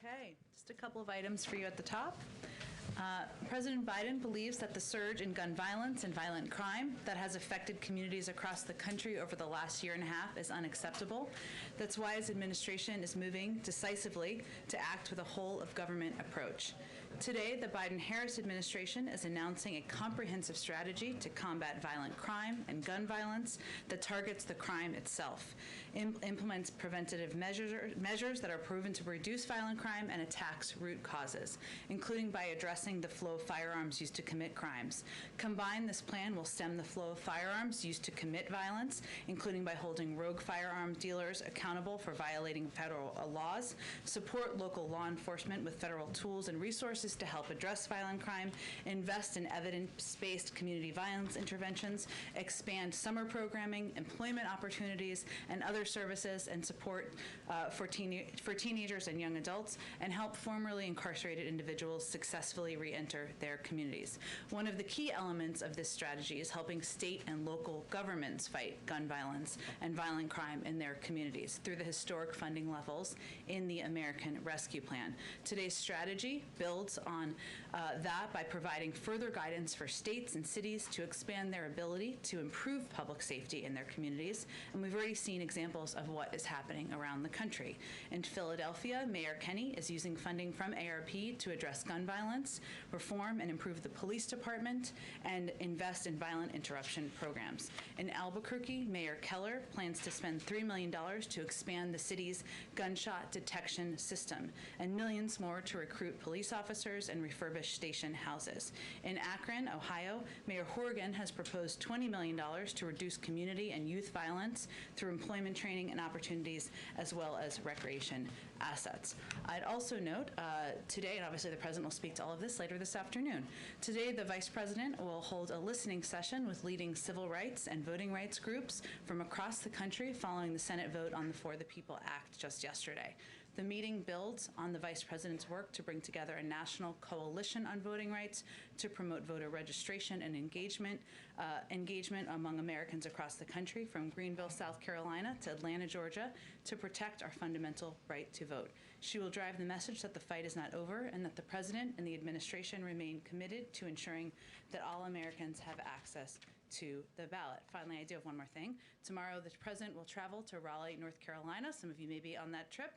Okay, just a couple of items for you at the top. President Biden believes that the surge in gun violence and violent crime that has affected communities across the country over the last year and a half is unacceptable. That's why his administration is moving decisively to act with a whole-of-government approach. Today, the Biden-Harris administration is announcing a comprehensive strategy to combat violent crime and gun violence that targets the crime itself, implements preventative measures that are proven to reduce violent crime and attacks root causes, including by addressing the flow of firearms used to commit crimes. Combined, this plan will stem the flow of firearms used to commit violence, including by holding rogue firearm dealers accountable for violating federal laws, support local law enforcement with federal tools and resources to help address violent crime, invest in evidence-based community violence interventions, expand summer programming, employment opportunities, and other services and support for teenagers and young adults, and help formerly incarcerated individuals successfully re-enter their communities. One of the key elements of this strategy is helping state and local governments fight gun violence and violent crime in their communities through the historic funding levels in the American Rescue Plan. Today's strategy builds on that by providing further guidance for states and cities to expand their ability to improve public safety in their communities, and we've already seen examples of what is happening around the country. In Philadelphia, Mayor Kenney is using funding from ARP to address gun violence, reform and improve the police department, and invest in violent interruption programs. In Albuquerque, Mayor Keller plans to spend $3 million to expand the city's gunshot detection system, and millions more to recruit police officers and refurbish station houses. In Akron, Ohio, Mayor Horgan has proposed $20 million to reduce community and youth violence through employment training and opportunities, as well as recreation assets. I'd also note today, and obviously the President will speak to all of this later this afternoon, today the Vice President will hold a listening session with leading civil rights and voting rights groups from across the country following the Senate vote on the For the People Act just yesterday. The meeting builds on the Vice President's work to bring together a national coalition on voting rights to promote voter registration and engagement among Americans across the country, from Greenville, South Carolina to Atlanta, Georgia, to protect our fundamental right to vote. She will drive the message that the fight is not over and that the President and the administration remain committed to ensuring that all Americans have access to the ballot. Finally, I do have one more thing. Tomorrow, the President will travel to Raleigh, North Carolina. Some of you may be on that trip,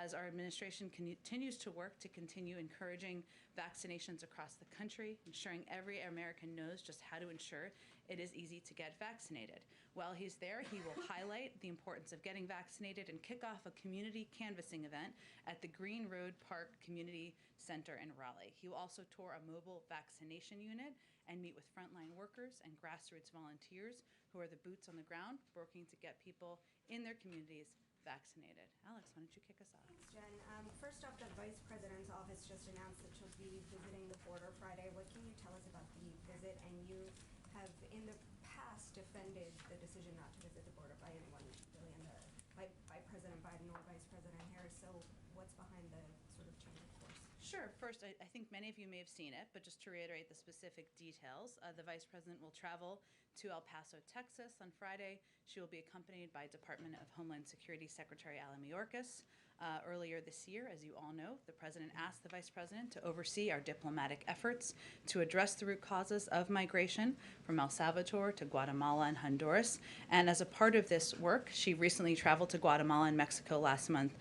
as our administration continues to work to continue encouraging vaccinations across the country, ensuring every American knows just how to ensure it is easy to get vaccinated. While he's there, he will highlight the importance of getting vaccinated and kick off a community canvassing event at the Green Road Park Community Center in Raleigh. He will also tour a mobile vaccination unit and meet with frontline workers and grassroots volunteers who are the boots on the ground working to get people in their communities vaccinated. Alex, why don't you kick us off? Thanks, Jen. First off, the Vice President's office just announced that she'll be visiting the border Friday. What can you tell us about the visit? And you have in the past defended the decision not to visit the border by anyone, really, by President Biden or Vice President Harris. So what's behind the sort of change of course? Sure. First, I think many of you may have seen it, but just to reiterate the specific details, the Vice President will travel to El Paso, Texas on Friday. She will be accompanied by Department of Homeland Security Secretary Allen Mayorkas. Earlier this year, as you all know, the President asked the Vice President to oversee our diplomatic efforts to address the root causes of migration from El Salvador to Guatemala and Honduras. And as a part of this work, she recently traveled to Guatemala and Mexico last month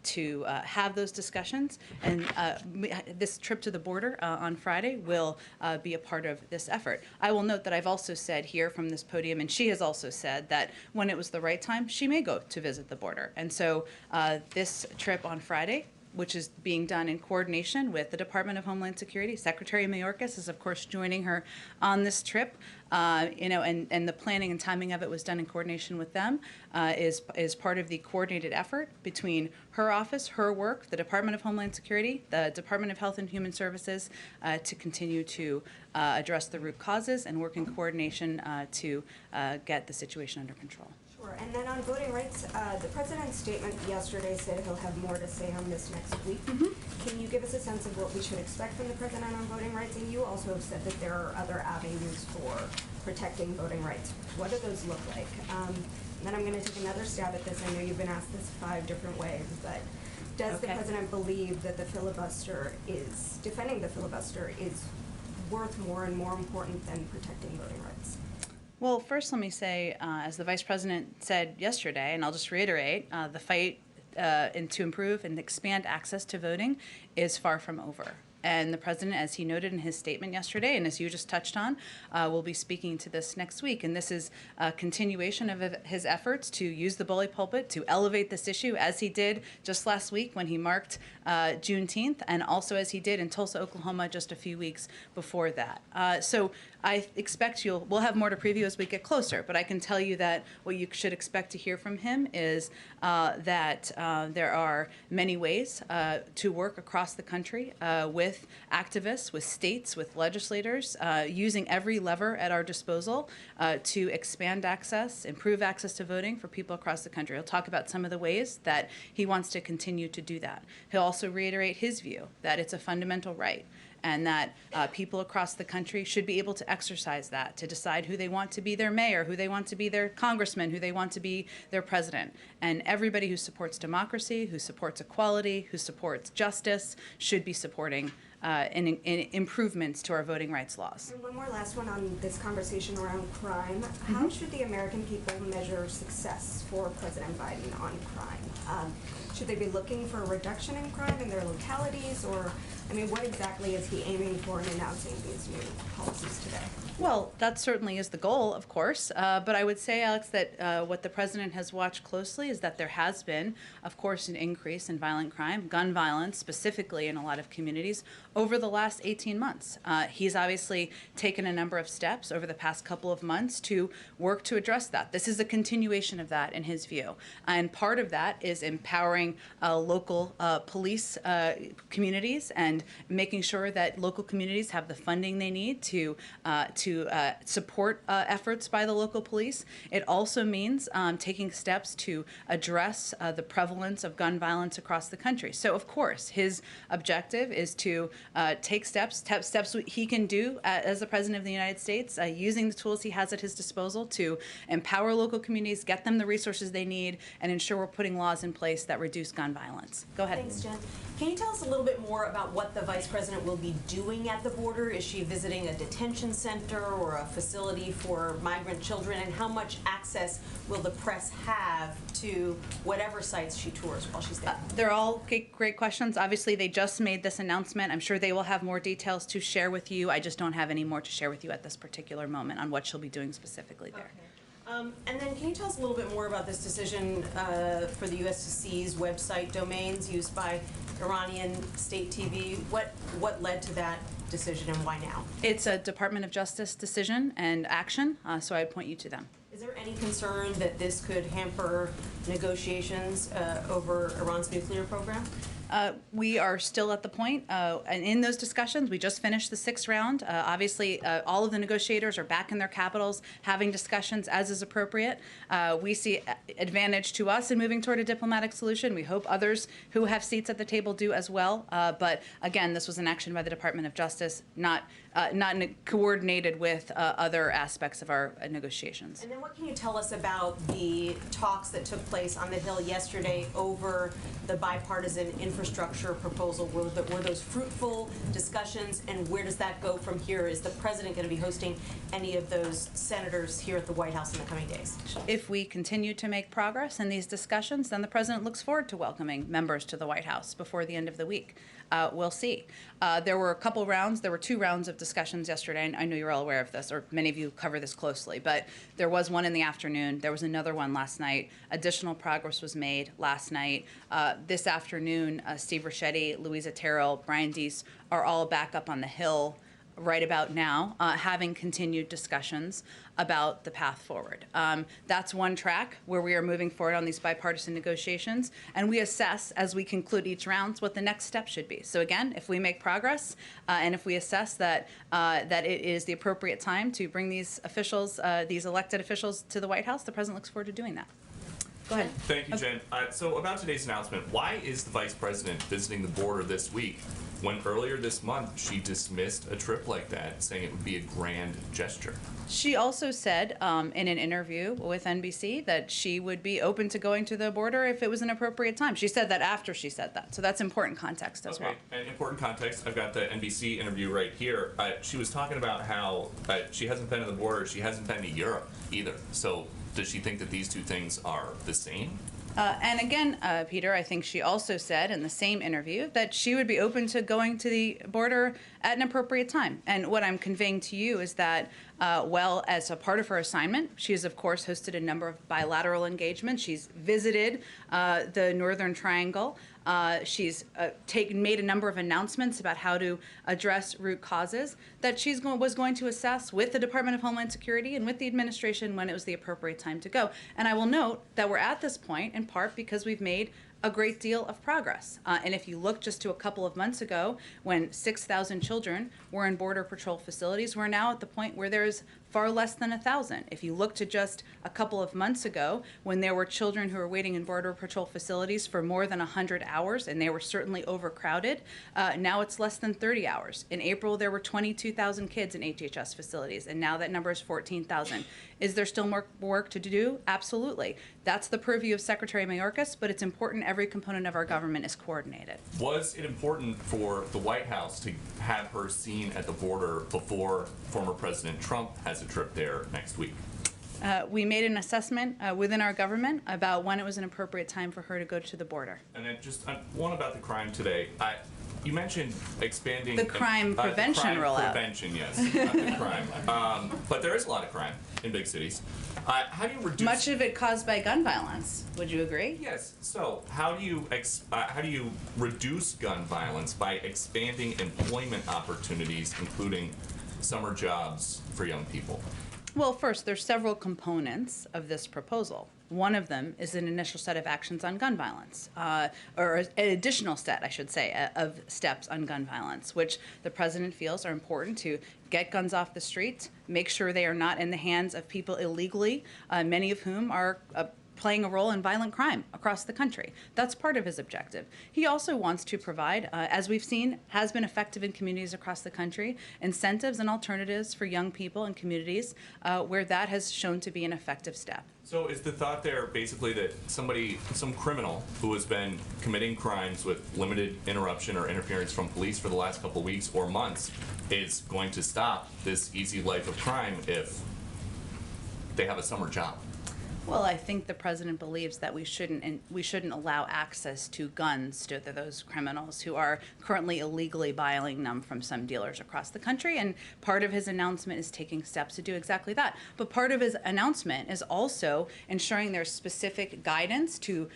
to have those discussions. And this trip to the border on Friday will be a part of this effort. I will note that I've also said here from this podium, and she has also said that when it was the right time, she may go to visit the border. And so this trip on Friday, which is being done in coordination with the Department of Homeland Security, Secretary Mayorkas is, of course, joining her on this trip. And the planning and timing of it was done in coordination with them, is part of the coordinated effort between her office, her work, the Department of Homeland Security, the Department of Health and Human Services, to continue to address the root causes and work in coordination to get the situation under control. Sure. And then on voting rights, the President's statement yesterday said he'll have more to say on this next week. Mm-hmm. Can you give us a sense of what we should expect from the President on voting rights? And you also have said that there are other avenues for protecting voting rights. What do those look like? And then I'm going to take another stab at this. I know you've been asked this 5 different ways, but Does the Okay. president believe that defending the filibuster is worth more and more important than protecting voting rights? Well, first, let me say, as the vice president said yesterday, and I'll just reiterate, the fight to improve and expand access to voting is far from over. And the president, as he noted in his statement yesterday, and as you just touched on, will be speaking to this next week. And this is a continuation of his efforts to use the bully pulpit to elevate this issue, as he did just last week when he marked Juneteenth, and also as he did in Tulsa, Oklahoma, just a few weeks before that. So I expect we'll have more to preview as we get closer, but I can tell you that what you should expect to hear from him is that there are many ways to work across the country with activists, with states, with legislators, using every lever at our disposal to expand access, improve access to voting for people across the country. He'll talk about some of the ways that he wants to continue to do that. He'll also reiterate his view that it's a fundamental right, and that people across the country should be able to exercise that, to decide who they want to be their mayor, who they want to be their congressman, who they want to be their president. And everybody who supports democracy, who supports equality, who supports justice, should be supporting improvements to our voting rights laws. And one more last one on this conversation around crime. How should the American people measure success for President Biden on crime? Should they be looking for a reduction in crime in their localities, or, I mean, what exactly is he aiming for in announcing these new policies today? Well, that certainly is the goal, of course. But I would say, Alex, that what the president has watched closely is that there has been, of course, an increase in violent crime, gun violence specifically in a lot of communities, over the last 18 months. He's obviously taken a number of steps over the past couple of months to work to address that. This is a continuation of that in his view. And part of that is empowering local police communities and making sure that local communities have the funding they need to support efforts by the local police. It also means taking steps to address the prevalence of gun violence across the country. So, of course, his objective is to take steps he can do as the President of the United States, using the tools he has at his disposal to empower local communities, get them the resources they need, and ensure we're putting laws in place that reduce gun violence. Go ahead. Thanks, Jen. Can you tell us a little bit more about what the Vice President will be doing at the border? Is she visiting a detention center or a facility for migrant children? And how much access will the press have to whatever sites she tours while she's there? They're all great questions. Obviously, they just made this announcement. I'm sure they will have more details to share with you. I just don't have any more to share with you at this particular moment on what she'll be doing specifically there. Okay. And then can you tell us a little bit more about this decision for the U.S. to seize website domains used by Iranian state TV? What led to that decision and why now? It's a Department of Justice decision and action, so I'd point you to them. Is there any concern that this could hamper negotiations over Iran's nuclear program? We are still at the point, and in those discussions, we just finished the 6th round. Obviously, all of the negotiators are back in their capitals, having discussions as is appropriate. We see advantage to us in moving toward a diplomatic solution. We hope others who have seats at the table do as well. But again, this was an action by the Department of Justice, not coordinated with other aspects of our negotiations. And then what can you tell us about the talks that took place on the Hill yesterday over the bipartisan infrastructure proposal? Were those fruitful discussions, and where does that go from here? Is the president going to be hosting any of those senators here at the White House in the coming days? If we continue to make progress in these discussions, then the president looks forward to welcoming members to the White House before the end of the week. We'll see. There were a couple rounds. There were 2 rounds of discussions yesterday, and I know you're all aware of this, or many of you cover this closely, but there was one in the afternoon. There was another one last night. Additional progress was made last night. This afternoon, Steve Ricchetti, Louisa Terrell, Brian Deese are all back up on the Hill right about now, having continued discussions about the path forward. That's one track where we are moving forward on these bipartisan negotiations, and we assess as we conclude each round what the next step should be. So again, if we make progress and if we assess that it is the appropriate time to bring these officials, these elected officials to the White House, the president looks forward to doing that. Go ahead. Thank you, Jen. So about today's announcement, why is the Vice President visiting the border this week when earlier this month she dismissed a trip like that, saying it would be a grand gesture? She also said in an interview with NBC that she would be open to going to the border if it was an appropriate time. She said that after she said that. So that's important context as well. Okay, and important context, I've got the NBC interview right here. She was talking about how she hasn't been to the border, she hasn't been to Europe either. So does she think that these two things are the same? And again, Peter, I think she also said in the same interview that she would be open to going to the border at an appropriate time. And what I'm conveying to you is that, well, as a part of her assignment, she has, of course, hosted a number of bilateral engagements. She's visited the Northern Triangle. She's made a number of announcements about how to address root causes that she was going to assess with the Department of Homeland Security and with the administration when it was the appropriate time to go. And I will note that we're at this point in part because we've made a great deal of progress. And if you look just to a couple of months ago when 6,000 children were in Border Patrol facilities, we're now at the point where there's far less than 1,000. If you look to just a couple of months ago when there were children who were waiting in Border Patrol facilities for more than 100 hours and they were certainly overcrowded, now it's less than 30 hours. In April, there were 22,000 kids in HHS facilities, and now that number is 14,000. Is there still more work to do? Absolutely. That's the purview of Secretary Mayorkas, but it's important every component of our government is coordinated. Was it important for the White House to have her seen at the border before former President Trump has a trip there next week? We made an assessment within our government about when it was an appropriate time for her to go to the border. And then just one about the crime today. You mentioned expanding the crime prevention rollout. Prevention, yes, not the crime. But there is a lot of crime in big cities. How do you reduce? Much of it caused by gun violence. Would you agree? Yes. So how do you reduce gun violence by expanding employment opportunities, including summer jobs for young people? Well, first, there's several components of this proposal. One of them is an initial set of actions on gun violence, or an additional set, I should say, of steps on gun violence, which the president feels are important to get guns off the streets, make sure they are not in the hands of people illegally, many of whom are playing a role in violent crime across the country. That's part of his objective. He also wants to provide, as we've seen, has been effective in communities across the country, incentives and alternatives for young people and communities where that has shown to be an effective step. So is the thought there basically that some criminal who has been committing crimes with limited interruption or interference from police for the last couple of weeks or months is going to stop this easy life of crime if they have a summer job? Well, I think the president believes that we shouldn't allow access to guns to those criminals who are currently illegally buying them from some dealers across the country. And part of his announcement is taking steps to do exactly that. But part of his announcement is also ensuring there's specific guidance to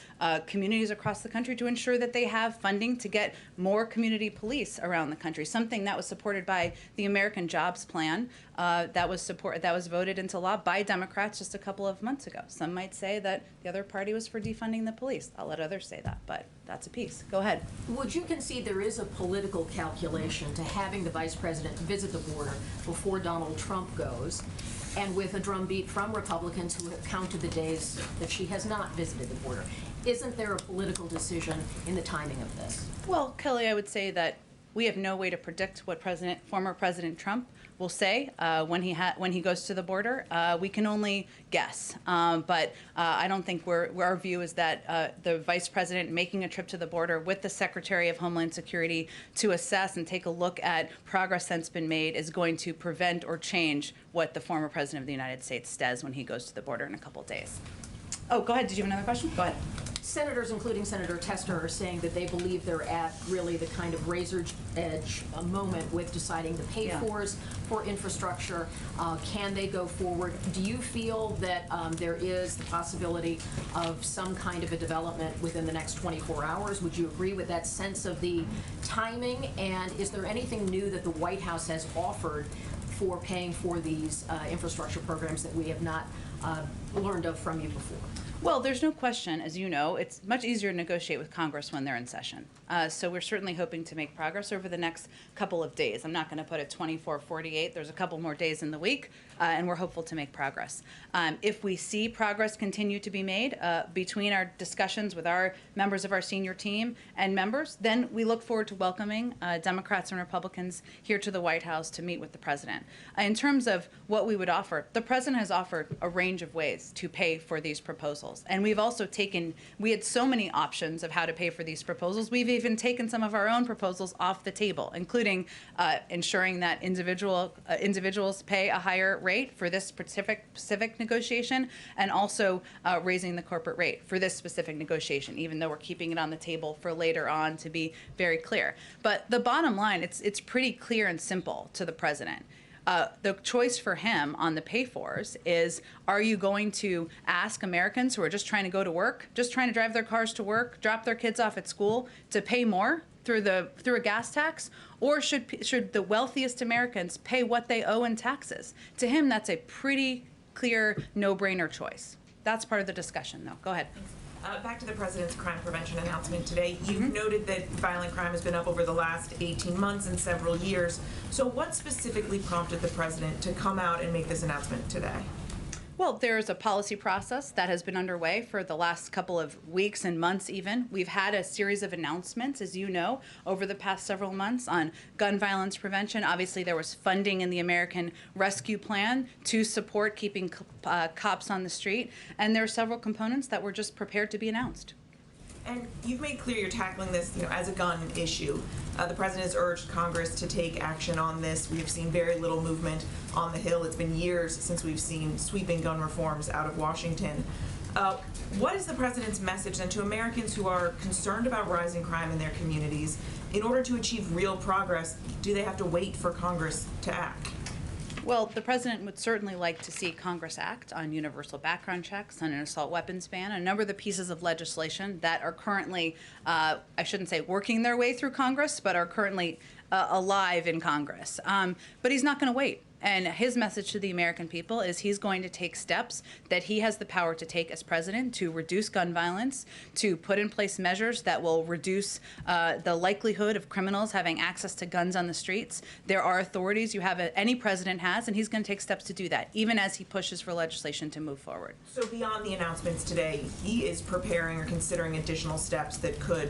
communities across the country to ensure that they have funding to get more community police around the country. Something that was supported by the American Jobs Plan that was voted into law by Democrats just a couple of months ago. Some might say that the other party was for defunding the police. I'll let others say that, but that's a piece. Go ahead. Would you concede there is a political calculation to having the vice president visit the border before Donald Trump goes, and with a drumbeat from Republicans who have counted the days that she has not visited the border? Isn't there a political decision in the timing of this? Well, Kelly, I would say that we have no way to predict what former President Trump will say when he goes to the border. We can only guess, but I don't think our view is that the vice president making a trip to the border with the Secretary of Homeland Security to assess and take a look at progress that's been made is going to prevent or change what the former president of the United States says when he goes to the border in a couple of days. Oh, go ahead. Did you have another question? Go ahead. Senators, including Senator Tester, are saying that they believe they're at really the kind of razor's edge moment with deciding the pay-fors for infrastructure. Can they go forward? Do you feel that there is the possibility of some kind of a development within the next 24 hours? Would you agree with that sense of the timing? And is there anything new that the White House has offered for paying for these infrastructure programs that we have not learned of from you before? Well, there's no question, as you know, it's much easier to negotiate with Congress when they're in session. So we're certainly hoping to make progress over the next couple of days. I'm not going to put it 24, 48. There's a couple more days in the week, and we're hopeful to make progress. If we see progress continue to be made between our discussions with our members of our senior team and members, then we look forward to welcoming Democrats and Republicans here to the White House to meet with the president. In terms of what we would offer, the president has offered a range of ways to pay for these proposals. And we've also we had so many options of how to pay for these proposals. We've even taken some of our own proposals off the table, including ensuring that individuals pay a higher rate for this specific negotiation, and also raising the corporate rate for this specific negotiation, even though we're keeping it on the table for later on to be very clear. But the bottom line, it's pretty clear and simple to the president. The choice for him on the pay-fors is, are you going to ask Americans who are just trying to go to work, just trying to drive their cars to work, drop their kids off at school, to pay more through a gas tax? Or should the wealthiest Americans pay what they owe in taxes? To him, that's a pretty clear, no-brainer choice. That's part of the discussion, though. Go ahead. Back to the president's crime prevention announcement today. You've noted that violent crime has been up over the last 18 months and several years. So what specifically prompted the president to come out and make this announcement today? Well, there's a policy process that has been underway for the last couple of weeks and months even. We've had a series of announcements, as you know, over the past several months on gun violence prevention. Obviously, there was funding in the American Rescue Plan to support keeping cops on the street. And there are several components that were just prepared to be announced. And you've made clear you're tackling this, as a gun issue. The president has urged Congress to take action on this. We have seen very little movement on the Hill. It's been years since we've seen sweeping gun reforms out of Washington. What is the president's message then to Americans who are concerned about rising crime in their communities? In order to achieve real progress, do they have to wait for Congress to act? Well, the president would certainly like to see Congress act on universal background checks, on an assault weapons ban, a number of the pieces of legislation that are currently, I shouldn't say working their way through Congress, but are currently alive in Congress. But he's not going to wait. And his message to the American people is he's going to take steps that he has the power to take as president to reduce gun violence, to put in place measures that will reduce the likelihood of criminals having access to guns on the streets. There are authorities any president has, and he's going to take steps to do that, even as he pushes for legislation to move forward. So beyond the announcements today, he is preparing or considering additional steps that could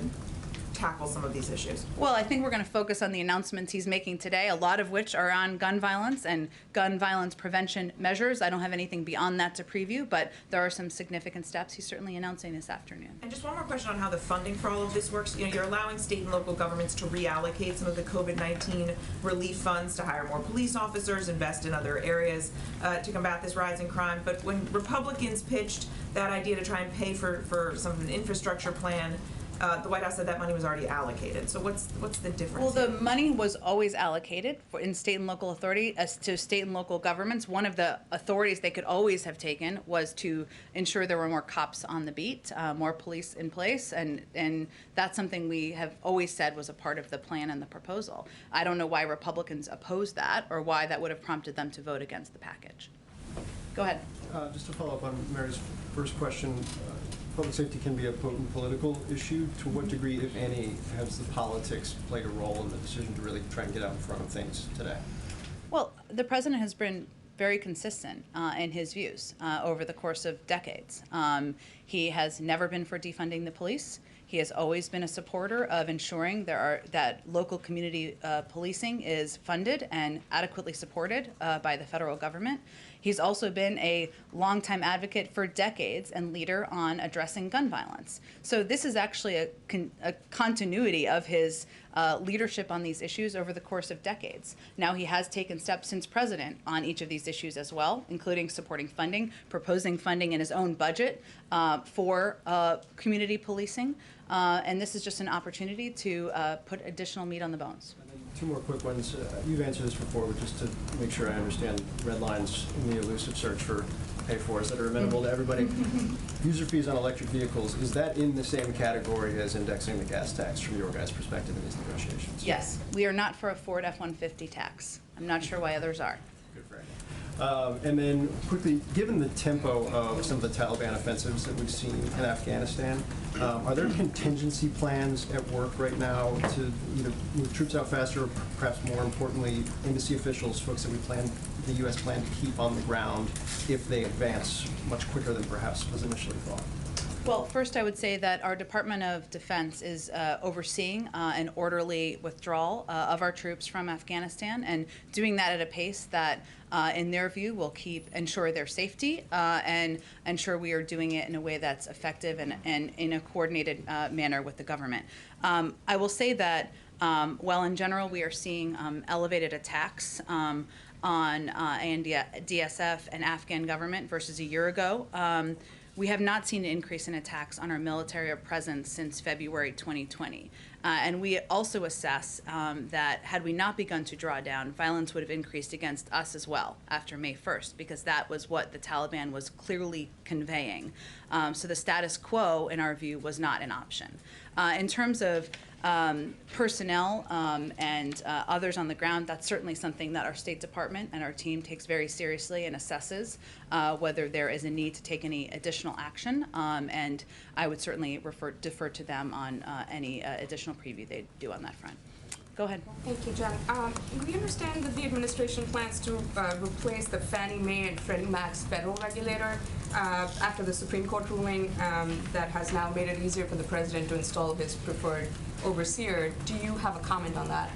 tackle some of these issues? Well, I think we're going to focus on the announcements he's making today, a lot of which are on gun violence and gun violence prevention measures. I don't have anything beyond that to preview, but there are some significant steps he's certainly announcing this afternoon. And just one more question on how the funding for all of this works. You're allowing state and local governments to reallocate some of the COVID-19 relief funds to hire more police officers, invest in other areas to combat this rising crime. But when Republicans pitched that idea to try and pay for some of an infrastructure plan, the White House said that money was already allocated. So what's the difference? Well, the money was always allocated in state and local authority to state and local governments. One of the authorities they could always have taken was to ensure there were more cops on the beat, more police in place, and that's something we have always said was a part of the plan and the proposal. I don't know why Republicans opposed that or why that would have prompted them to vote against the package. Go ahead. Just to follow up on Mary's first question, public safety can be a potent political issue. To what degree, if any, has the politics played a role in the decision to really try and get out in front of things today? Well, the president has been very consistent in his views over the course of decades. He has never been for defunding the police. He has always been a supporter of ensuring that local community policing is funded and adequately supported by the federal government. He's also been a longtime advocate for decades and leader on addressing gun violence. So this is actually a continuity of his leadership on these issues over the course of decades. Now he has taken steps since president on each of these issues as well, including supporting funding, proposing funding in his own budget for community policing. And this is just an opportunity to put additional meat on the bones. Two more quick ones. You've answered this before, but just to make sure I understand red lines in the elusive search for pay-fors that are amenable to everybody. User fees on electric vehicles, is that in the same category as indexing the gas tax from your guys' perspective in these negotiations? Yes. We are not for a Ford F-150 tax. I'm not sure why others are. Good for And then quickly, given the tempo of some of the Taliban offensives that we've seen in Afghanistan, are there contingency plans at work right now to either move troops out faster, or perhaps more importantly, embassy officials, folks that the U.S. plan to keep on the ground if they advance much quicker than perhaps was initially thought? Well, first I would say that our Department of Defense is overseeing an orderly withdrawal of our troops from Afghanistan, and doing that at a pace that, in their view, will ensure their safety and ensure we are doing it in a way that's effective and in a coordinated manner with the government. I will say that while in general we are seeing elevated attacks on DSF and Afghan government versus a year ago, we have not seen an increase in attacks on our military presence since February 2020. And we also assess that had we not begun to draw down, violence would have increased against us as well after May 1st, because that was what the Taliban was clearly conveying. So the status quo, in our view, was not an option. In terms of personnel and others on the ground, that's certainly something that our State Department and our team takes very seriously and assesses whether there is a need to take any additional action. And I would certainly defer to them on any additional preview they do on that front. Go ahead. Thank you, Jen. We understand that the administration plans to replace the Fannie Mae and Freddie Mac's federal regulator after the Supreme Court ruling that has now made it easier for the president to install his preferred overseer. Do you have a comment on that?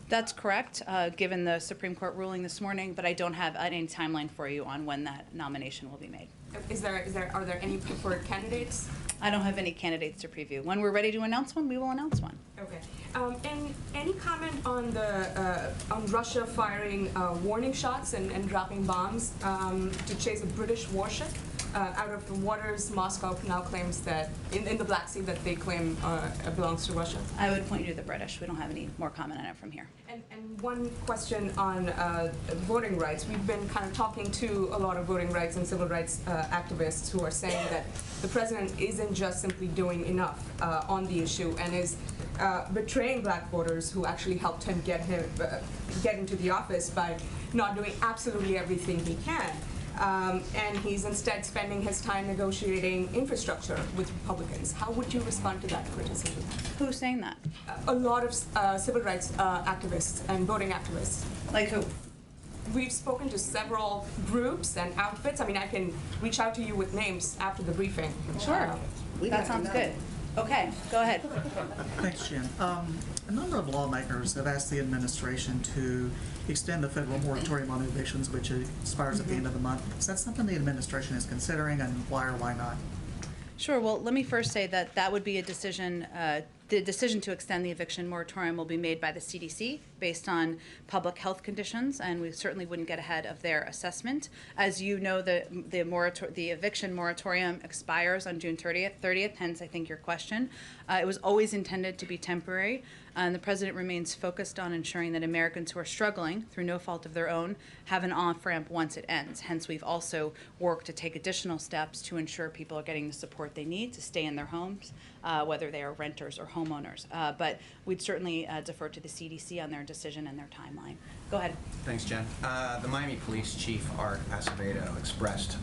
That's correct, given the Supreme Court ruling this morning, but I don't have any timeline for you on when that nomination will be made. Are there any preferred candidates? I don't have any candidates to preview. When we're ready to announce one, we will announce one. Okay. And any comment on on Russia firing warning shots and dropping bombs to chase a British warship out of the waters? Moscow now claims that in the Black Sea that they claim belongs to Russia. I would point you to the British. We don't have any more comment on it from here. And one question on voting rights. We've been kind of talking to a lot of voting rights and civil rights activists who are saying that the president isn't just simply doing enough on the issue and is betraying black voters who actually helped him get into the office by not doing absolutely everything he can. And he's instead spending his time negotiating infrastructure with Republicans. How would you respond to that criticism? Who's saying that? A lot of civil rights activists and voting activists. Like who? We've spoken to several groups and outfits. I mean, I can reach out to you with names after the briefing. Sure. That sounds good. Okay, go ahead. Thanks, Jen. A number of lawmakers have asked the administration to extend the federal moratorium on evictions, which expires at the end of the month. Is that something the administration is considering, and why or why not? Sure. Well, let me first say that that would be a decision. The decision to extend the eviction moratorium will be made by the CDC based on public health conditions, and we certainly wouldn't get ahead of their assessment. As you know, the eviction moratorium expires on June 30th, hence I think your question. It was always intended to be temporary, and the president remains focused on ensuring that Americans who are struggling through no fault of their own have an off-ramp once it ends. Hence, we've also worked to take additional steps to ensure people are getting the support they need to stay in their homes, whether they are renters or homeowners. But we'd certainly defer to the CDC on their decision and their timeline. Go ahead. Thanks, Jen. The Miami Police Chief, Art Acevedo, expressed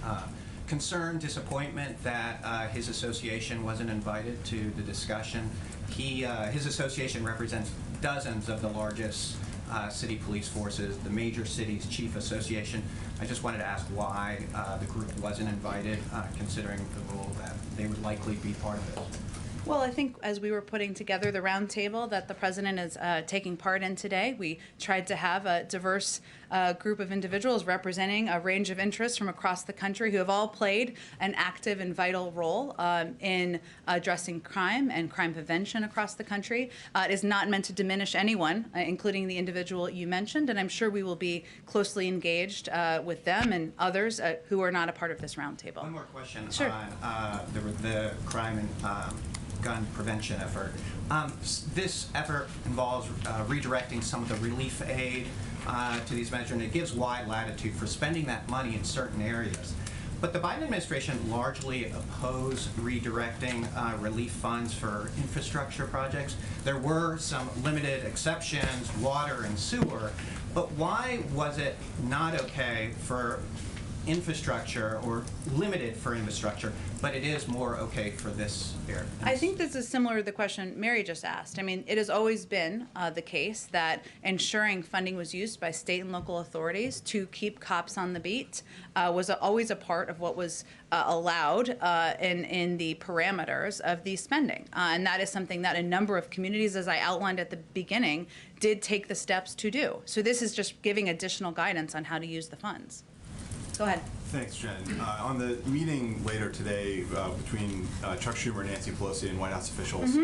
concern, disappointment that his association wasn't invited to the discussion. His association represents dozens of the largest city police forces, the major cities chief association. I just wanted to ask why the group wasn't invited, considering the role that they would likely be part of it. Well, I think as we were putting together the roundtable that the president is taking part in today, we tried to have a diverse group of individuals representing a range of interests from across the country who have all played an active and vital role in addressing crime and crime prevention across the country. It is not meant to diminish anyone, including the individual you mentioned, and I'm sure we will be closely engaged with them and others who are not a part of this roundtable. One more question Sure. on the crime and gun prevention effort. This effort involves redirecting some of the relief aid to these measures, and it gives wide latitude for spending that money in certain areas. but the Biden administration largely opposed redirecting relief funds for infrastructure projects. There were some limited exceptions, water and sewer, but why was it not okay for infrastructure, or limited for infrastructure, but it is more okay for this area? I think this is similar to the question Mary just asked. I mean, it has always been the case that ensuring funding was used by state and local authorities to keep cops on the beat was always a part of what was allowed in the parameters of the spending. And that is something that a number of communities, as I outlined at the beginning, did take the steps to do. So this is just giving additional guidance on how to use the funds. Go ahead. Thanks, Jen. On the meeting later today between Chuck Schumer and Nancy Pelosi and White House officials,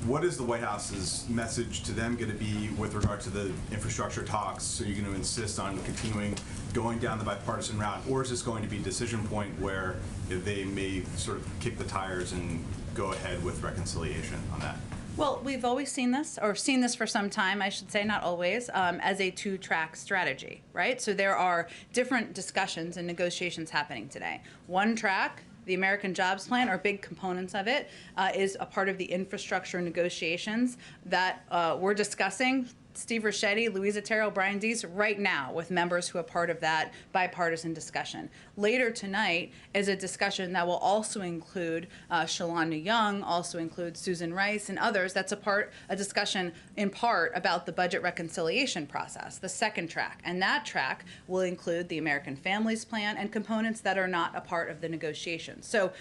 what is the White House's message to them going to be with regard to the infrastructure talks? So you're going to insist on continuing going down the bipartisan route, or is this going to be a decision point where they may sort of kick the tires and go ahead with reconciliation on that? Well, we've always seen this, or seen this for some time, I should say, not always, as a two-track strategy, right? So there are different discussions and negotiations happening today. One track, the American Jobs Plan, or big components of it, is a part of the infrastructure negotiations that we're discussing. Steve Ricchetti, Louisa Terrell, Brian Deese, right now with members who are part of that bipartisan discussion. Later tonight is a discussion that will also include Shalanda Young, also include Susan Rice and others. That's a discussion in part about the budget reconciliation process, the second track. And that track will include the American Families Plan and components that are not a part of the negotiation. So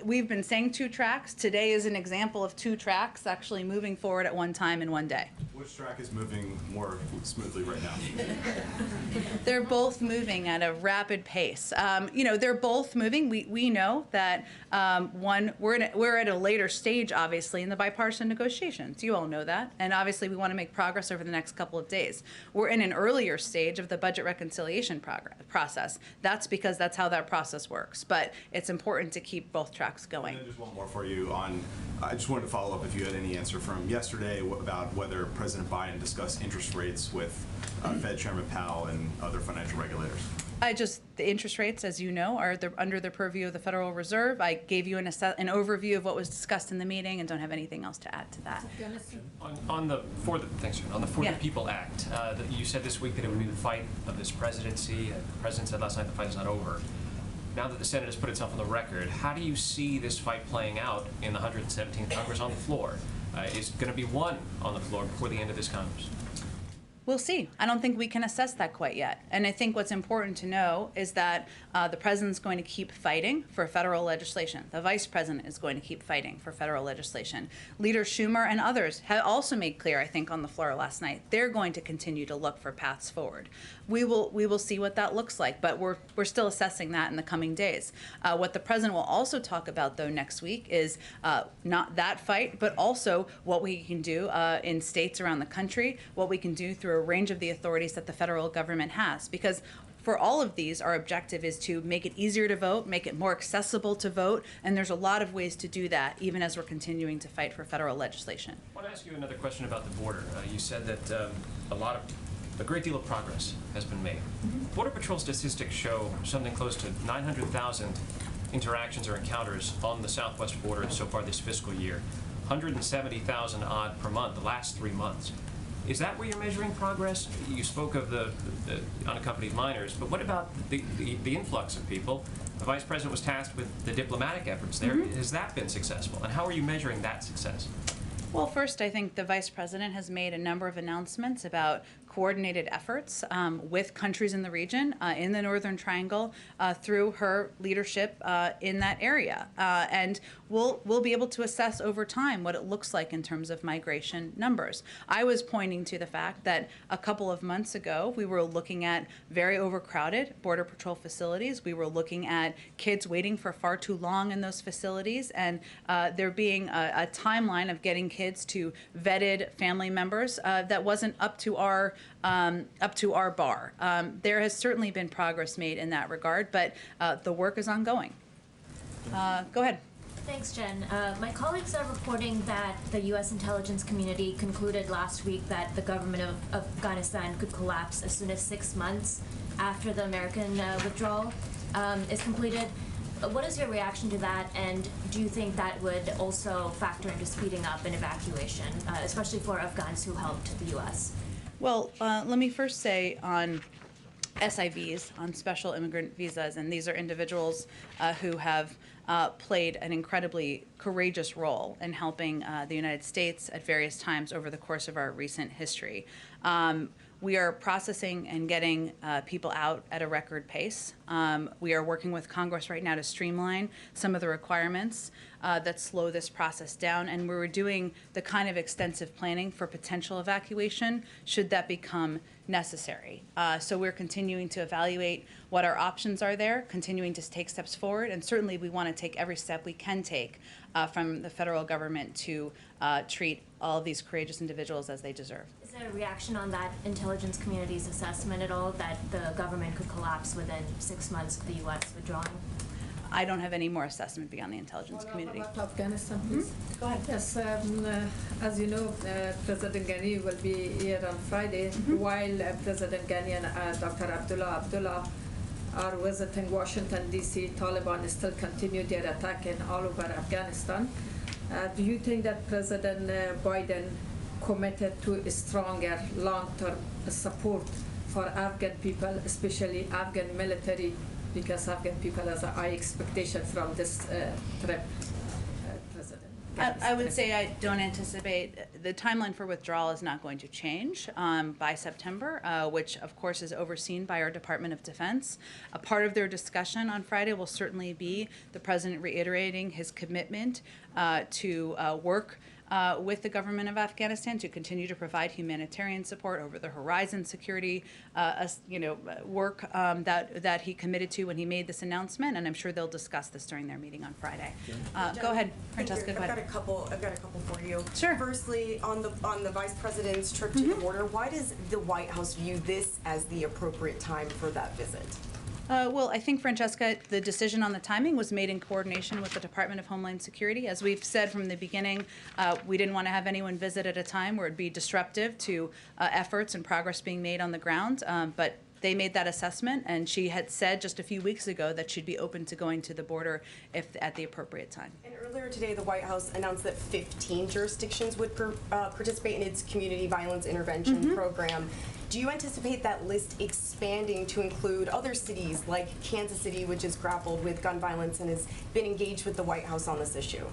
we've been saying two tracks. Today is an example of two tracks actually moving forward at one time in one day. Which track is moving more smoothly right now? They're both moving at a rapid pace. You know, they're both moving. We know that we're at a later stage, obviously, in the bipartisan negotiations. You all know that. And obviously, we want to make progress over the next couple of days. We're in an earlier stage of the budget reconciliation process. That's because that's how that process works. But it's important to keep both tracks going. And then just one more for you on, I just wanted to follow up if you had any answer from yesterday about whether President Biden discussed interest rates with Fed Chairman Powell and other financial regulators. The interest rates, as you know, are under the purview of the Federal Reserve. I gave you an overview of what was discussed in the meeting and don't have anything else to add to that. On the For the People Act, you said this week that it would be the fight of this presidency. The president said last night the fight is not over. Now that the Senate has put itself on the record, how do you see this fight playing out in the 117th Congress on the floor? Is it going to be won on the floor before the end of this Congress? We'll see. I don't think we can assess that quite yet. And I think what's important to know is that the president's going to keep fighting for federal legislation. The vice president is going to keep fighting for federal legislation. Leader Schumer and others have also made clear, I think, on the floor last night, they're going to continue to look for paths forward. We will see what that looks like, but we're still assessing that in the coming days. What the president will also talk about, though, next week is not that fight, but also what we can do in states around the country, what we can do through a range of the authorities that the federal government has. Because for all of these, our objective is to make it easier to vote, make it more accessible to vote, and there's a lot of ways to do that, even as we're continuing to fight for federal legislation. I want to ask you another question about the border. You said that a great deal of progress has been made. Border Patrol statistics show something close to 900,000 interactions or encounters on the southwest border so far this fiscal year, 170,000 odd per month the last 3 months. Is that where you're measuring progress? You spoke of the unaccompanied minors, but what about the influx of people? The vice president was tasked with the diplomatic efforts there. Has that been successful? And how are you measuring that success? Well, first, I think the vice president has made a number of announcements about coordinated efforts with countries in the region, in the Northern Triangle, through her leadership in that area. And we'll be able to assess over time what it looks like in terms of migration numbers. I was pointing to the fact that a couple of months ago, we were looking at very overcrowded Border Patrol facilities. We were looking at kids waiting for far too long in those facilities, and there being a timeline of getting kids to vetted family members that wasn't up to our bar. There has certainly been progress made in that regard, but the work is ongoing. Go ahead. Thanks, Jen. My colleagues are reporting that the U.S. intelligence community concluded last week that the government of Afghanistan could collapse as soon as 6 months after the American withdrawal. is completed. What is your reaction to that, and do you think that would also factor into speeding up an evacuation, especially for Afghans who helped the U.S.? Well, let me first say on SIVs, on special immigrant visas, and these are individuals who have played an incredibly courageous role in helping the United States at various times over the course of our recent history. We are processing and getting people out at a record pace. We are working with Congress right now to streamline some of the requirements that slow this process down, and we're doing the kind of extensive planning for potential evacuation should that become necessary. So we're continuing to evaluate what our options are there, continuing to take steps forward, and certainly we want to take every step we can take from the federal government to treat all of these courageous individuals as they deserve. Is there a reaction on that intelligence community's assessment at all, that the government could collapse within 6 months of the U.S. withdrawing? I don't have any more assessment beyond the intelligence community. About Afghanistan, please. Go ahead. Yes, as you know, President Ghani will be here on Friday, while President Ghani and Dr. Abdullah are visiting Washington, D.C. Taliban still continue their attack in all over Afghanistan. Do you think that President Biden committed to a stronger long-term support for Afghan people, especially Afghan military, because Afghan people has a high expectation from this trip, President? I would say I don't anticipate the timeline for withdrawal is not going to change by September, which of course is overseen by our Department of Defense. A part of their discussion on Friday will certainly be the President reiterating his commitment to work with the government of Afghanistan to continue to provide humanitarian support, over the horizon security work that he committed to when he made this announcement, and I'm sure they'll discuss this during their meeting on Friday. Go ahead, Francesca. Go ahead. I've got a couple for you. Sure. Firstly, on the Vice President's trip to the border, why does the White House view this as the appropriate time for that visit? Well, I think, Francesca, the decision on the timing was made in coordination with the Department of Homeland Security. As we've said from the beginning, we didn't want to have anyone visit at a time where it'd be disruptive to efforts and progress being made on the ground, but they made that assessment, and she had said just a few weeks ago that she'd be open to going to the border if at the appropriate time. And earlier today, the White House announced that 15 jurisdictions would participate in its community violence intervention program. Do you anticipate that list expanding to include other cities like Kansas City, which has grappled with gun violence and has been engaged with the White House on this issue?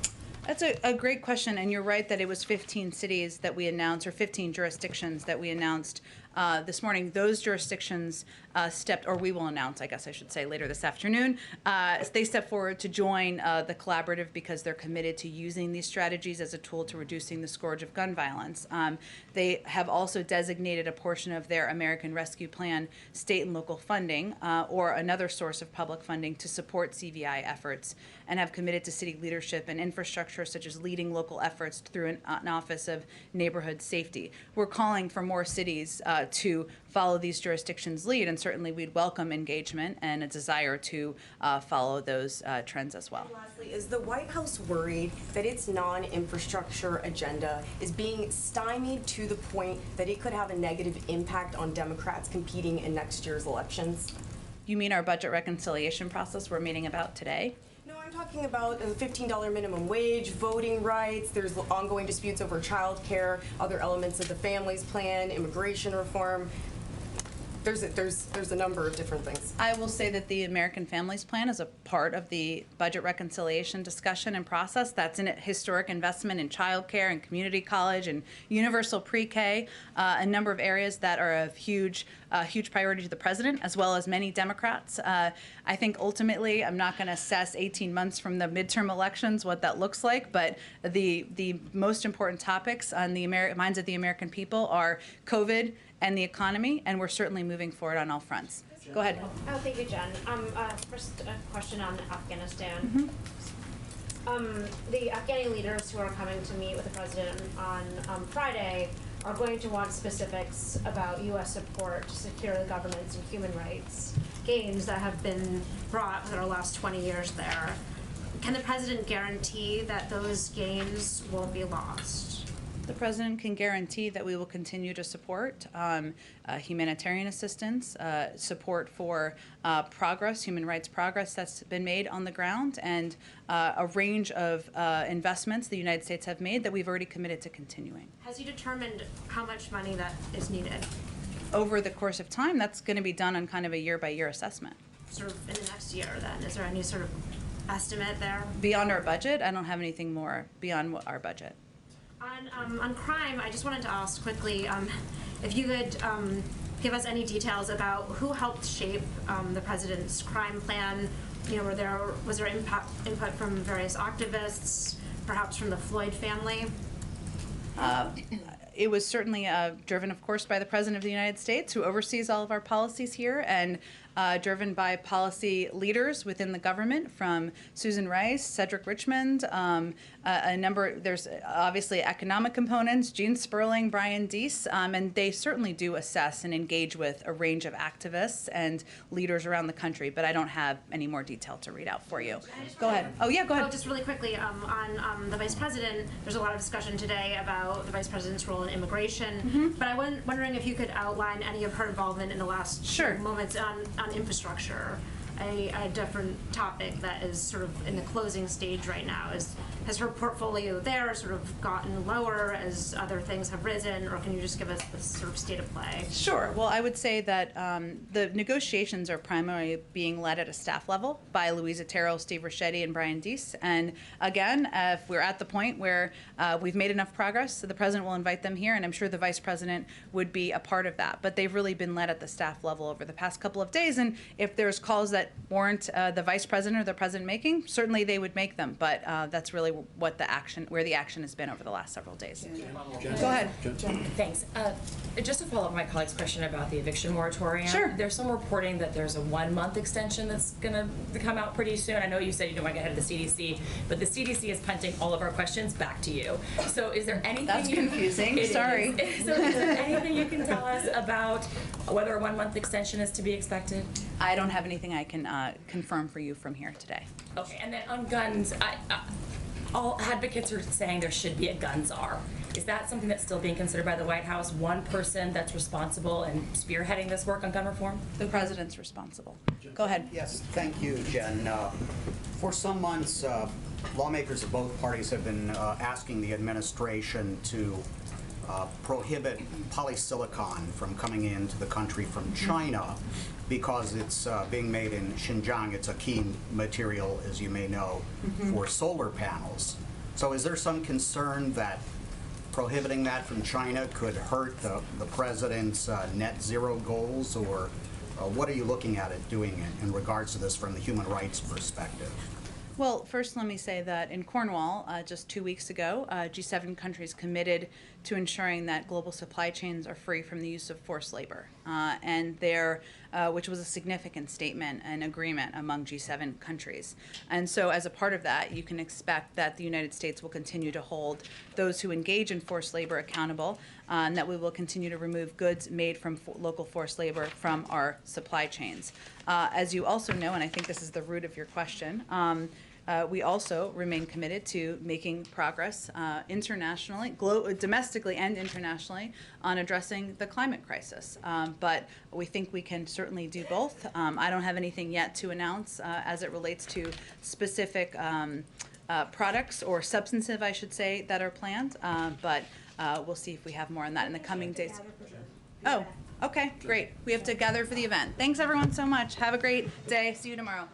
That's a great question, and you're right that it was 15 cities that we announced, or 15 jurisdictions that we announced this morning. Those jurisdictions we will announce, I guess I should say, later this afternoon. They stepped forward to join the collaborative because they're committed to using these strategies as a tool to reducing the scourge of gun violence. They have also designated a portion of their American Rescue Plan state and local funding or another source of public funding to support CVI efforts, and have committed to city leadership and infrastructure, such as leading local efforts through an Office of Neighborhood Safety. We're calling for more cities to follow these jurisdictions' lead, and certainly we'd welcome engagement and a desire to follow those trends as well. And lastly, is the White House worried that its non-infrastructure agenda is being stymied to the point that it could have a negative impact on Democrats competing in next year's elections? You mean our budget reconciliation process we're meeting about today? No, I'm talking about the $15 minimum wage, voting rights, there's ongoing disputes over child care, other elements of the Families Plan, immigration reform. There's a number of different things. I will say that the American Families Plan is a part of the budget reconciliation discussion and process. That's a historic investment in child care and community college and universal pre-K, a number of areas that are of huge priority to the president, as well as many Democrats. I think ultimately, I'm not going to assess 18 months from the midterm elections what that looks like, but the most important topics on the minds of the American people are COVID and the economy, and we're certainly moving forward on all fronts. Go ahead. Oh, thank you, Jen. First, a question on Afghanistan. The Afghani leaders who are coming to meet with the president on Friday are going to want specifics about U.S. support to secure the governance and human rights gains that have been brought for the last 20 years there. Can the president guarantee that those gains won't be lost? The President can guarantee that we will continue to support humanitarian assistance, support for progress, human rights progress that's been made on the ground, and a range of investments the United States have made that we've already committed to continuing. Has he determined how much money that is needed? Over the course of time, that's going to be done on kind of a year-by-year assessment. Sort of in the next year then? Is there any sort of estimate there? Beyond our budget, I don't have anything more beyond our budget. On crime, I just wanted to ask quickly if you could give us any details about who helped shape the president's crime plan. You know, was there input from various activists, perhaps from the Floyd family? It was certainly driven, of course, by the President of the United States, who oversees all of our policies here, and driven by policy leaders within the government, from Susan Rice, Cedric Richmond, there's obviously economic components, Gene Sperling, Brian Deese, and they certainly do assess and engage with a range of activists and leaders around the country, but I don't have any more detail to read out for you. Go ahead. Oh, yeah, go ahead. Oh, just really quickly, on the Vice President, there's a lot of discussion today about the Vice President's role in immigration, but I was wondering if you could outline any of her involvement in the last few moments on infrastructure, a different topic that is sort of in the closing stage right now. Has her portfolio there sort of gotten lower as other things have risen, or can you just give us the sort of state of play? Sure. Well, I would say that the negotiations are primarily being led at a staff level by Louisa Terrell, Steve Ricchetti, and Brian Deese. And again, if we're at the point where we've made enough progress, the President will invite them here, and I'm sure the Vice President would be a part of that. But they've really been led at the staff level over the past couple of days, and if there's calls that warrant the Vice President or the President making, certainly they would make them. But that's really what where the action has been over the last several days. Go ahead. Thanks. Just to follow up my colleague's question about the eviction moratorium. Sure. There's some reporting that there's a 1-month extension that's going to come out pretty soon. I know you said you don't want to get ahead of the CDC, but the CDC is punting all of our questions back to you. So is there anything That's confusing. Sorry. So is there anything you can tell us about whether a 1-month extension is to be expected? I don't have anything I can confirm for you from here today. Okay, and then on guns, all advocates are saying there should be a gun czar. Is that something that's still being considered by the White House? One person that's responsible and spearheading this work on gun reform? The President's responsible. Go ahead. Yes, thank you, Jen. For some months, lawmakers of both parties have been asking the administration to prohibit polysilicon from coming into the country from China because it's being made in Xinjiang. It's a key material, as you may know, for solar panels. So is there some concern that prohibiting that from China could hurt the President's net zero goals, or what are you looking at it doing in regards to this from the human rights perspective? Well, first let me say that in Cornwall, just 2 weeks ago, G7 countries committed to ensuring that global supply chains are free from the use of forced labor, which was a significant statement and agreement among G7 countries. And so as a part of that, you can expect that the United States will continue to hold those who engage in forced labor accountable, and that we will continue to remove goods made from local forced labor from our supply chains. As you also know, and I think this is the root of your question, we also remain committed to making progress internationally, domestically and internationally, on addressing the climate crisis. But we think we can certainly do both. I don't have anything yet to announce as it relates to specific products, or substantive, I should say, that are planned. But we'll see if we have more on that in the coming days. Oh, okay, great. We have to gather for the event. Thanks, everyone, so much. Have a great day. See you tomorrow.